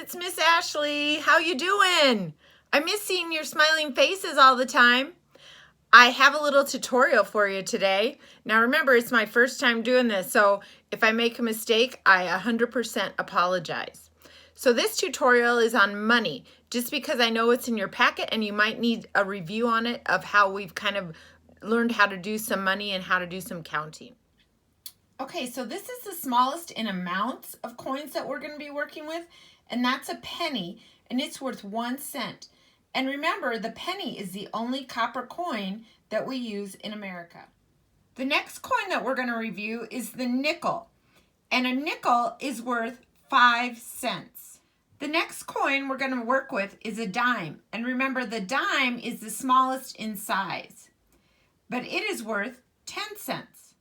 it's Miss Ashley. How you doing? I miss seeing your smiling faces all the time. I have a little tutorial for you today. Now remember, it's my first time doing this, so if I make a mistake, I 100% apologize. So this tutorial is on money, just because I know it's in your packet and you might need a review on it of how we've kind of learned how to do some money and how to do some counting. Okay, so this is the smallest in amounts of coins that we're going to be working with, and that's a penny, and it's worth 1 cent. And remember, the penny is the only copper coin that we use in America. The next coin that we're going to review is the nickel, and a nickel is worth 5 cents. The next coin we're going to work with is a dime, and remember, the dime is the smallest in size, but it is worth 10 cents.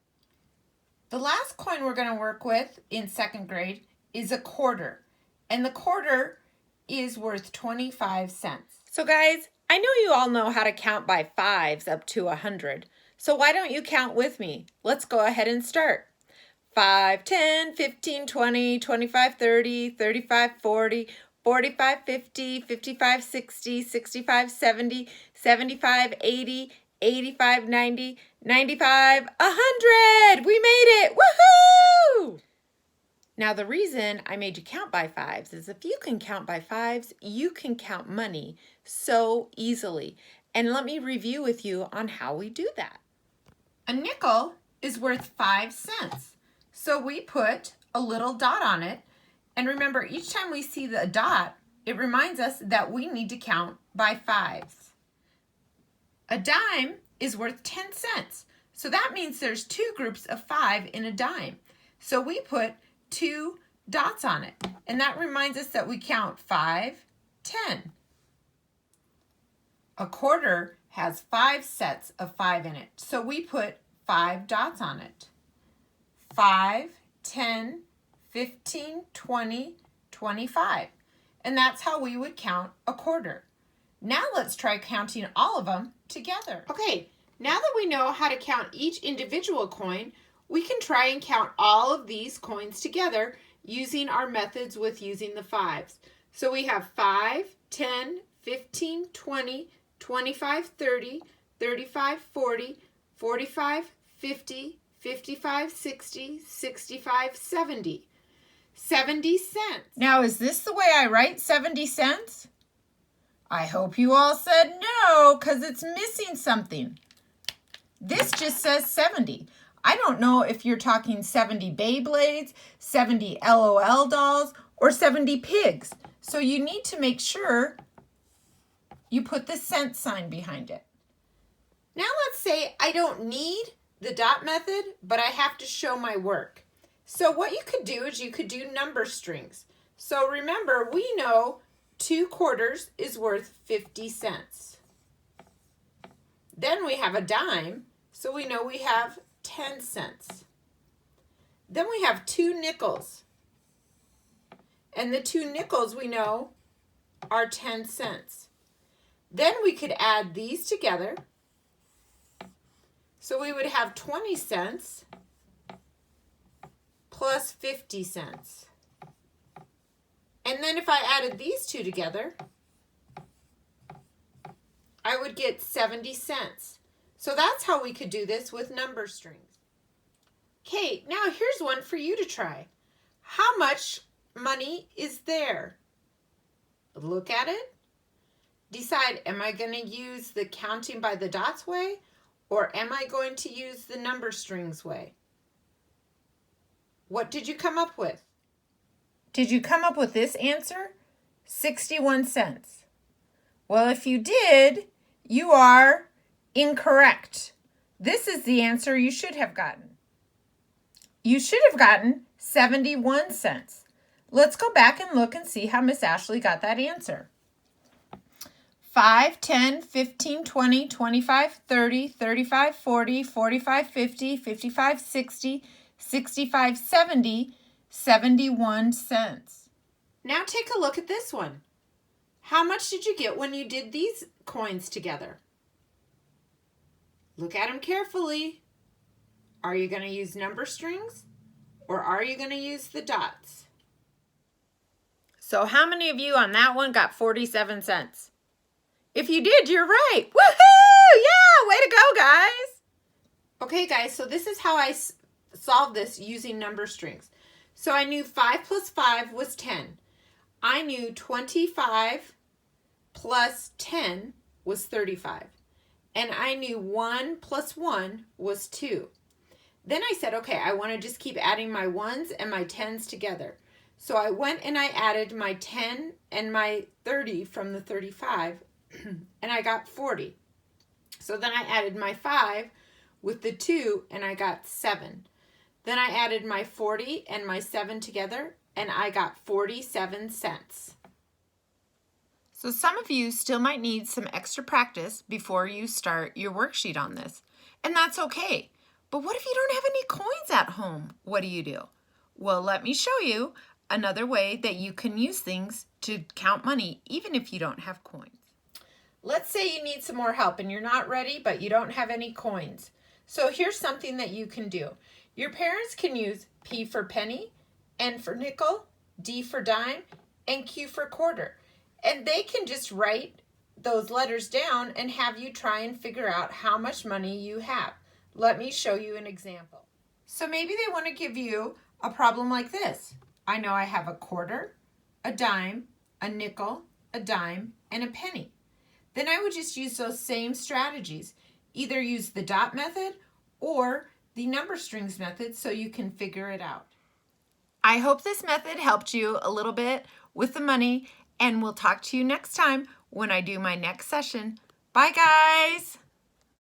The last coin we're going to work with in second grade is a quarter, and the quarter is worth 25 cents. So guys, I know you all know how to count by fives up to 100, so why don't you count with me? Let's go ahead and start. 5, 10, 15, 20, 25, 30, 35, 40, 45, 50, 55, 60, 65, 70, 75, 80, 85, 90, 95, 100! We made it! Woohoo! Now the reason I made you count by fives is if you can count by fives, you can count money so easily. And let me review with you on how we do that. A nickel is worth 5 cents. So we put a little dot on it. And remember, each time we see the dot, it reminds us that we need to count by fives. A dime is worth 10 cents. So that means there's 2 groups of 5 in a dime. So we put 2 dots on it. And that reminds us that we count 5, 10. A quarter has 5 sets of 5 in it. So we put 5 dots on it. 5, 10, 15, 20, 25. And that's how we would count a quarter. Now let's try counting all of them together. Okay, now that we know how to count each individual coin, we can try and count all of these coins together using our methods with using the fives. So we have 5, 10, 15, 20, 25, 30, 35, 40, 45, 50, 55, 60, 65, 70. 70 cents. Now, is this the way I write 70 cents? I hope you all said no, because it's missing something. This just says 70. I don't know if you're talking 70 Beyblades, 70 LOL dolls, or 70 pigs. So you need to make sure you put the cent sign behind it. Now let's say I don't need the dot method, but I have to show my work. So what you could do is you could do number strings. So remember, we know 2 quarters is worth 50 cents. Then we have a dime, so we know we have 10 cents. Then we have 2 nickels. And the 2 nickels we know are 10 cents. Then we could add these together. So we would have 20 cents plus 50 cents. And then if I added these 2 together, I would get 70 cents. So that's how we could do this with number strings. Okay, now here's one for you to try. How much money is there? Look at it. Decide, am I going to use the counting by the dots way, or am I going to use the number strings way? What did you come up with? Did you come up with this answer? 61 cents. Well, if you did, you are incorrect. This is the answer you should have gotten. You should have gotten 71 cents. Let's go back and look and see how Miss Ashley got that answer. 5, 10, 15, 20, 25, 30, 35, 40, 45, 50, 55, 60, 65, 70, 71 cents. Now take a look at this one. How much did you get when you did these coins together? Look at them carefully. Are you going to use number strings or are you going to use the dots? So how many of you on that one got 47 cents? If you did, you're right. Woohoo! Yeah, way to go, guys. Okay, guys, so this is how I solved this using number strings. So I knew 5 plus 5 was 10. I knew 25 plus 10 was 35. And I knew 1 plus 1 was 2. Then I said, okay, I want to just keep adding my 1s and my 10s together. So I went and I added my 10 and my 30 from the 35, and I got 40. So then I added my 5 with the 2, and I got 7. Then I added my 40 and my 7 together, and I got 47 cents. So some of you still might need some extra practice before you start your worksheet on this, and that's okay. But what if you don't have any coins at home? What do? Well, let me show you another way that you can use things to count money even if you don't have coins. Let's say you need some more help and you're not ready, but you don't have any coins. So here's something that you can do. Your parents can use P for penny, N for nickel, D for dime, and Q for quarter. And they can just write those letters down and have you try and figure out how much money you have. Let me show you an example. So maybe they want to give you a problem like this. I know I have a quarter, a dime, a nickel, a dime, and a penny. Then I would just use those same strategies. Either use the dot method or the number strings method so you can figure it out. I hope this method helped you a little bit with the money, and we'll talk to you next time when I do my next session. Bye, guys.